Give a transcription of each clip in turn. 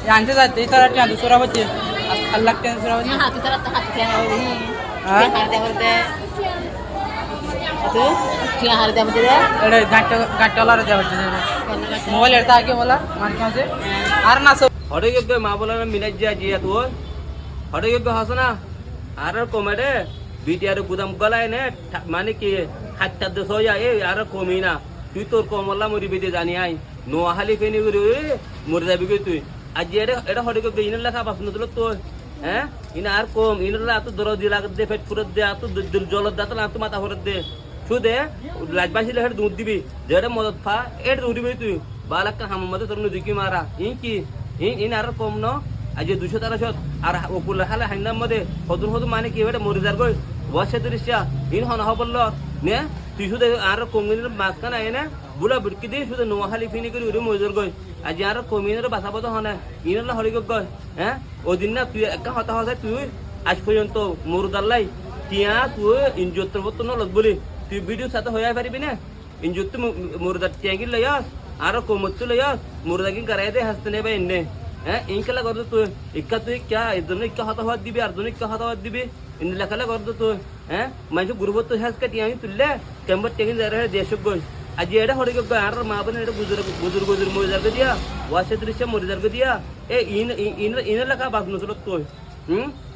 यांचे जाते इतर त्या दुसरा होते अल्लाह त्या दुसरा होते हात तर आता हात त्या हारत्यावरते ಅದು क्या हारत्या मध्ये एडे गाट्याला रजा होते मोबाईल येता आगे बोला माणसाचे आर ना सब হঠাৎ মা বলে মিনাজ যা জিয়া তো হঠাৎ হাস না আর কমেডে বিটিআর গুদাম গলায় নে মানে কি হাতটা দে সয়া এ আর কমি না তুই তোর কমলা মরি বিদে জানি আই নোহালি ফেনি করে মরে যাবি কে তুই আজ এটা হঠাৎ ইনের লেখা বাসন দিল তো হ্যাঁ ইনা আর কম ইনরা এত দর দিলা দে পেট ফুরত দে এত জল দাত না তো মাথা ফুরত দে শুদে লাজবাসিলে হেড দুধ দিবি যেটা মদত ফা এড দুধ দিবি তুই বালাক্কা হামমতে তোর নদী কি মারা কি ইন আর কম ন আজ 200-300 আর ওকুল হালে হাইনাম মধ্যে হদুন হদুন মানে কি এটা মরে যার গই ওয়াসে দৃশ্যা ইন হন হবল নে তুই শুধু আর কমিনের মাঝখান আয় না বুলা বুটকি দিয়ে শুধু নোহালি ফিনি করে উড়ে মরে যার গই আজ আর কমিনের বাসাবত হনে ইনলা হরি গই হ্যাঁ ওদিন না তুই একটা হতা হতা তুই আজ পর্যন্ত মুরদাল্লাই টিয়া তুই ইনজত্র মত নলত বলি তুই ভিডিও সাথে হয়ে পারবি না ইনজত্র মুরদার টিয়াগি লয়াস আর কোমত লয়াস মুরদাগি করাই দে হাসতে নেবে এনে হ্যাঁ ইনকালা করতো তুই ইক্কা তুই ক্যা এজন্য ইক্কা হতাহত দিবি আর জন্য ইক্কা হতাহত দিবি ইন লেখালা করতো তুই হ্যাঁ মানুষ গুরুবত হাস কাটি আমি তুললে কেমন টেকিন যারা দেশক গই আজ এটা হরে গই আর মা বনে এটা বুজুর্গ মরে যাবে দিয়া ওয়াসে দৃশ্য মরে যাবে দিয়া এ ইন লেখা বাস নতুন তুই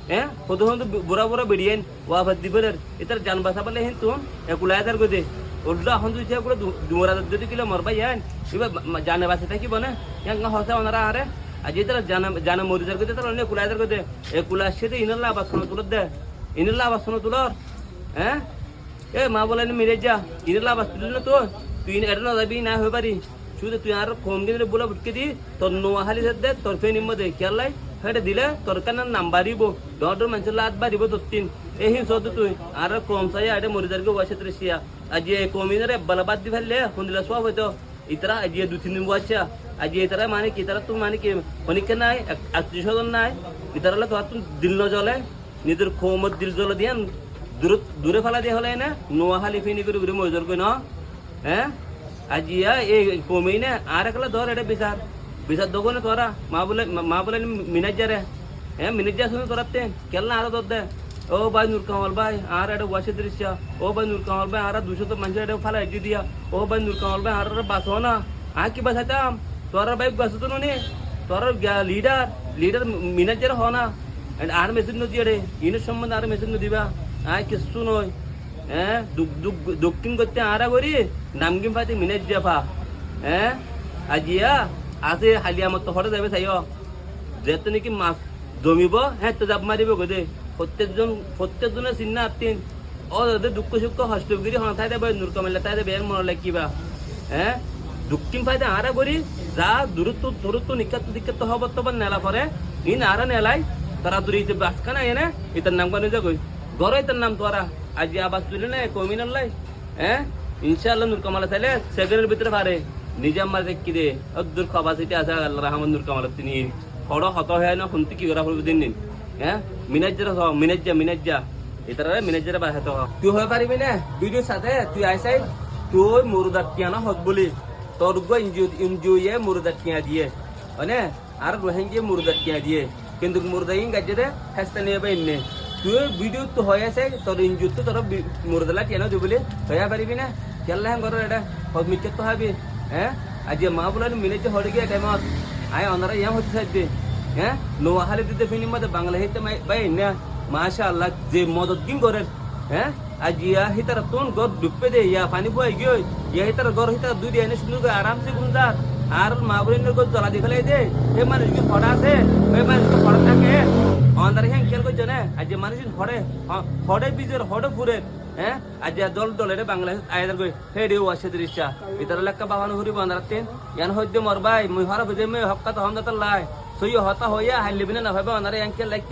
হ্যাঁ হতো হতো বুড়া বুড়া বেরিয়েন ওয়া ভাত দিবের এটার জান বাসা বলে হেন তুই একুলায় তার গদে উল্টা এখন তুই এগুলো দুমরা যদি কিলো মরবাই হেন এবার জানে বাসে থাকিব না ইয়াঙ্গা হসা ওনারা আরে আজ তারা জানা মরিজার গদে তারা অনেক কুলাইদার গদে এ কুলার সাথে ইনাল্লা আবাস তুলত দে ইনাল্লা আবাস তুলর হ্যাঁ এ মা বলে মিরে যা ইনাল্লা আবাস তুলি না তো তুই এটা না যাবি না হয়ে পারি শুধু তুই আর কম দিনে বলে বুটকে দি তোর নোয়াহালি দে তোর ফে নিম্ম দে খেয়ালাই হেঁটে দিলে তোর কানে নাম বাড়িব ডর মানুষের লাত বাড়িব তোর তিন এই হিংস তুই আর কম চাই এটা মরিজার গে ওয়াসে ত্রিশিয়া আজ কমিনারে বালাবাদ দি ফেললে শুনিলে সব হয়তো ইতারা আজ 2-3 দিন বসা আজ ইতারা মানে কি তারা তো মানে কি অনেকে নাই 800 জন নাই ইতারা তো আর দিল ন জ্বলে নিজের খোমত দিল জ্বলে দিয়ান দূরে ফেলা দিয়ে হলে না নোয়াহালি ফিনি করে ঘুরে মজুর কই না হ্যাঁ আজ ইয়া এই কমই না আর একলা ধর এটা বিচার দোকান তোরা মা বলে মিনাজ যারে হ্যাঁ মিনাজ যা শুনে তোরাতে কেলনা আরো দর দে ও ভাই নূর কামাল ভাই আর এটা ওয়াসে দৃশ্য ও ভাই নূর কামাল ভাই আর 200 তো মানুষের এটা ফেলা এটি দিয়া ও ভাই নূর কামাল ভাই আর বাস হো না কি বাসাইতাম তোরা ভাই বাস তো নি তোর লিডার মিনাজার হ না আর মেশিন নদী রে ইনের সম্বন্ধে আর মেশিন দিবা কিছু নয় হ্যাঁ দক্ষিণ করতে আরা করি নামগিম ফাইতে মিনাজ যাফা হ্যাঁ আজিয়া আছে হালিয়া মতো হরে যাবে চাইও যেহেতু নাকি মাছ জমিব হ্যাঁ তো জাপ মারিব গদে প্রত্যেকজনের চিন্না আত্মীন ও দুঃখ সুখ হস্তগিরি হঠাৎ দেবে নূর কামাইলে তাই দেবে মনে লাগিবা হ্যাঁ দক্ষিণ ফাইতে আরা করি যা দূরত্ব নিকাত্ত হব তখন নেলা পরে ইন আরা নেলাই তারা দূরে বাসখানা এনে ইতার নাম কানে যাগই গড় ইতার নাম তোরা আজ আবাস তুলে না কমিনার লাই হ্যাঁ ইনশাআল্লাহ নূর কামালা চাইলে সেকেন্ডের ভিতরে পারে নিজে আমার দেখি দে দূর খবা সেটি আছে আল্লাহ রহমান নূর কামালা তিনি খড় হত হয় না শুনতে কি করা হল দিন হ্যাঁ মিনাজ্জা এটারা মিনাজ্জারে বাসাত তুই হয়ে পারিবি না ভিডিওর সাথে তুই আইসাই তুই মুরদার টিয়ানা হত বলি তোর গো ইনজুয়ে মুরদার টিয়া দিয়ে মানে আর রোহিঙ্গা মুরদার টিয়া দিয়ে কিন্তু মুরদাইন গাজ্জে হাসতে নিয়ে বাইনে তুই ভিডিও তো হয়ে আছে তোর ইনজুত তো তোর মুরদালা টিয়ানা দিবলি হয়ে পারিবি না কেলা হ্যাঁ করো এটা হদ মিচ্ছে তো হবি হ্যাঁ আজ মা বলে মিনাজ্জা হরে গিয়ে টাইমত আয় ওনারা ইয়াম হতে সাইতে হ্যাঁ নোয়াহালি দিতে ফিনির মধ্যে বাংলা হইতে বাই না মাশাআল্লাহ যে মদত দিন করে হ্যাঁ আজ ইয়া হিতার তোন গর ডুববে দে ইয়া পানি বই গিয়ে ইয়া হিতার গর হিতার দুই দিয়ে এনে সুন্দর করে আরামসে গুনজার আর মা বলিনের গর জ্বলা দিয়ে ফেলাই দে এ মানুষ কি ফড়া আছে ওই মানুষ তো ফড়া থাকে অন্ধারে হ্যাঁ খেয়াল করছে না আজ যে মানুষ ফড়ে বীজের হড়ে ফুরে হ্যাঁ আজ দল এটা বাংলাদেশ আয়াদার গই হেডে ওয়াসে দৃশ্যা ইতার লেখা বাহানো হরি বান্দারাতেন ইয়ান হইতে মরবাই মুই হরা বুঝে মে হক্কা তো হামদাতাল্লাহ সই হতা হইয়া হাইলিবিনা না ভাবে অনারে অ্যাঙ্কেল লাইক